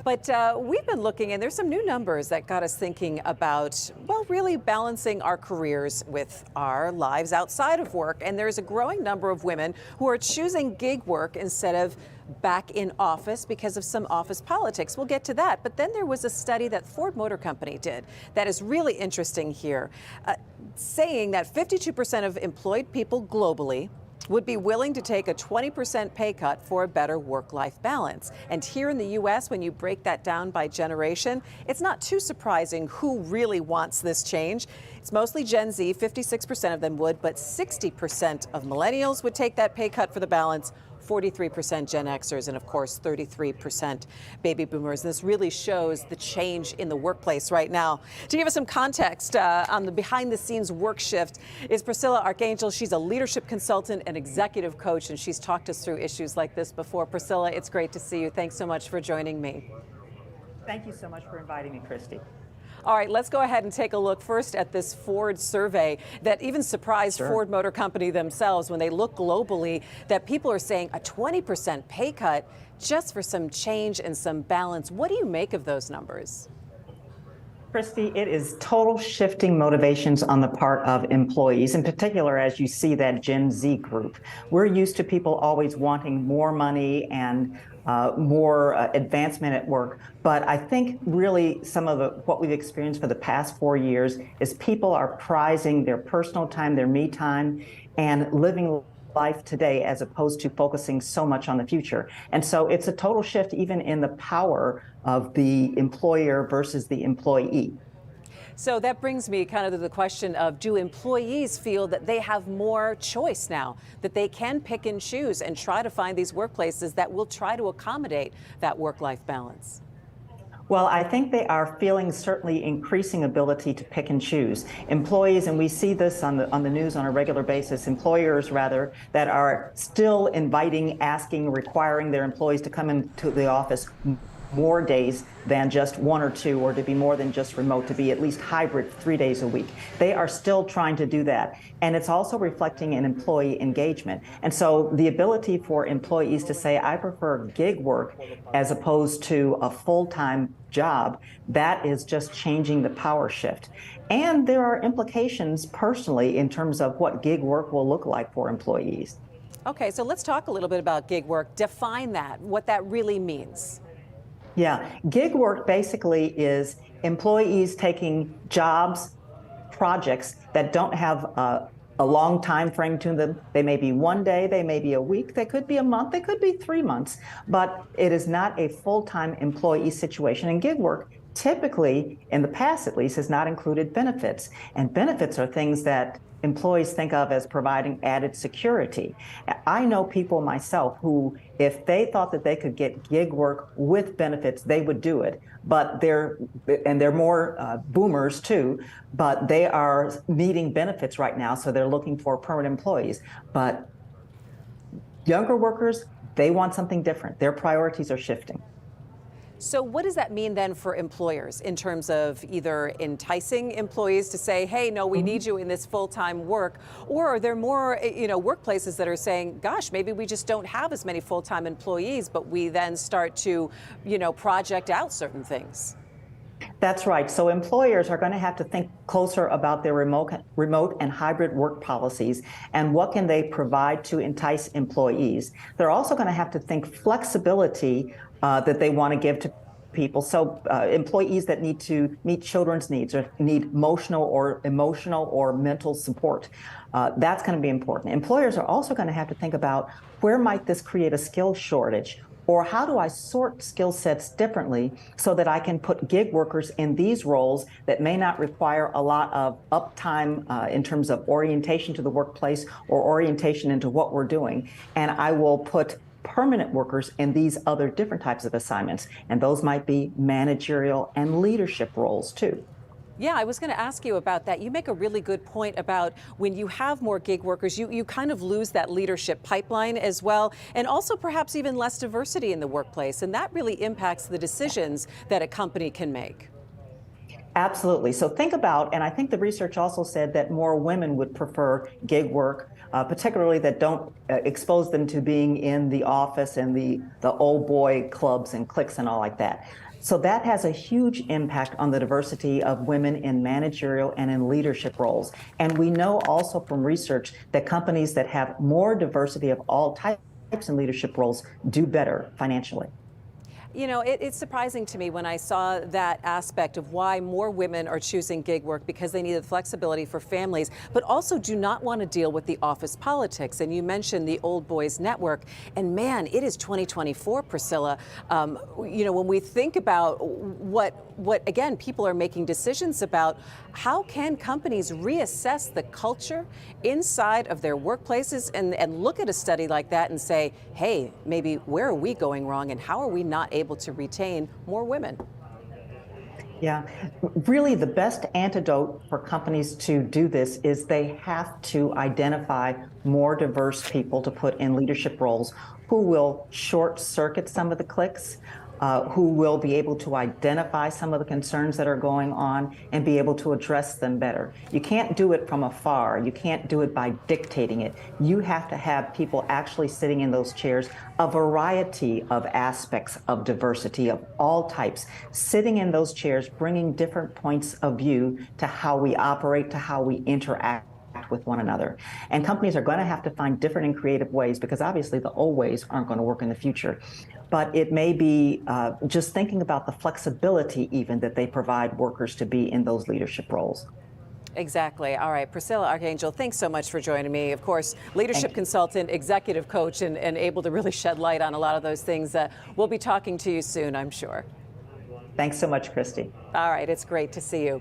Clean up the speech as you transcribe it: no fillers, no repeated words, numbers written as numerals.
But we've been looking, and there's some new numbers that got us thinking about, well, really balancing our careers with our lives outside of work. And there's a growing number of women who are choosing gig work instead of back in office because of some office politics. We'll get to that. But then there was a study that Ford Motor Company did that is really interesting here, saying that 52% of employed people globally would be willing to take a 20% pay cut for a better work-life balance. And here in the U.S., when you break that down by generation, it's not too surprising who really wants this change. It's mostly Gen Z, 56% of them would, but 60% of millennials would take that pay cut for the balance, 43% Gen Xers, and of course 33% baby boomers. This really shows the change in the workplace right now. To give us some context on the behind the scenes work shift is Priscilla Archangel. She's a leadership consultant and executive coach, and she's talked us through issues like this before. Priscilla, it's great to see you. Thanks so much for joining me. Thank you so much for inviting me, Christy. All right, let's go ahead and take a look first at this Ford survey that even surprised Ford Motor Company themselves when they look globally that people are saying a 20% pay cut just for some change and some balance. What do you make of those numbers? Christy, it is total shifting motivations on the part of employees, in particular, as you see that Gen Z group. We're used to people always wanting more money and more advancement at work. But I think really some of what we've experienced for the past 4 years is people are prizing their personal time, their me time, and living life today as opposed to focusing so much on the future. And so it's a total shift even in the power of the employer versus the employee. So that brings me kind of to the question of, do employees feel that they have more choice now, that they can pick and choose and try to find these workplaces that will try to accommodate that work-life balance? Well, I think they are feeling certainly increasing ability to pick and choose. Employees, and we see this on the news on a regular basis, employers rather, that are still inviting, asking, requiring their employees to come into the office more days than just 1 or 2, or to be more than just remote, to be at least hybrid 3 days a week. They are still trying to do that. And it's also reflecting in employee engagement. And so the ability for employees to say, I prefer gig work as opposed to a full-time job, that is just changing the power shift. And there are implications personally in terms of what gig work will look like for employees. Okay, so let's talk a little bit about gig work. Define that, what that really means. Yeah, gig work basically is employees taking jobs, projects that don't have a long time frame to them. They may be 1 day, they may be a week, they could be a month, they could be 3 months, but it is not a full-time employee situation. And gig work typically, in the past at least, has not included benefits. And benefits are things that employees think of as providing added security. I know people myself who, if they thought that they could get gig work with benefits, they would do it. But they're more boomers too, but they are needing benefits right now, so they're looking for permanent employees. But younger workers, they want something different. Their priorities are shifting. So what does that mean then for employers in terms of either enticing employees to say, hey, no, we need you in this full-time work, or are there more, workplaces that are saying, gosh, maybe we just don't have as many full-time employees, but we then start to, project out certain things? That's right. So employers are going to have to think closer about their remote and hybrid work policies and what can they provide to entice employees. They're also going to have to think flexibility that they want to give to people. So employees that need to meet children's needs or need emotional or mental support, that's going to be important. Employers are also going to have to think about where might this create a skill shortage, or how do I sort skill sets differently so that I can put gig workers in these roles that may not require a lot of uptime in terms of orientation to the workplace or orientation into what we're doing. And I will put permanent workers in these other different types of assignments. And those might be managerial and leadership roles too. Yeah, I was going to ask you about that. You make a really good point about when you have more gig workers, you kind of lose that leadership pipeline as well, and also perhaps even less diversity in the workplace. And that really impacts the decisions that a company can make. Absolutely. So think about, and I think the research also said that more women would prefer gig work particularly that don't expose them to being in the office and the old boy clubs and cliques and all like that. So that has a huge impact on the diversity of women in managerial and in leadership roles. And we know also from research that companies that have more diversity of all types in leadership roles do better financially. You know, it's surprising to me when I saw that aspect of why more women are choosing gig work, because they need the flexibility for families, but also do not want to deal with the office politics. And you mentioned the old boys network, and man, it is 2024, Priscilla. You know, when we think about what again, people are making decisions about, how can companies reassess the culture inside of their workplaces and look at a study like that and say, hey, maybe where are we going wrong and how are we not able to retain more women? Yeah, really the best antidote for companies to do this is they have to identify more diverse people to put in leadership roles who will short circuit some of the cliques, who will be able to identify some of the concerns that are going on and be able to address them better. You can't do it from afar. You can't do it by dictating it. You have to have people actually sitting in those chairs, a variety of aspects of diversity of all types, sitting in those chairs, bringing different points of view to how we operate, to how we interact with one another. And companies are going to have to find different and creative ways, because obviously the old ways aren't going to work in the future. But it may be just thinking about the flexibility even that they provide workers to be in those leadership roles. Exactly. All right, Priscilla Archangel, thanks so much for joining me. Of course, leadership consultant, executive coach, and able to really shed light on a lot of those things. We'll be talking to you soon, I'm sure. Thanks so much, Christy. All right, it's great to see you.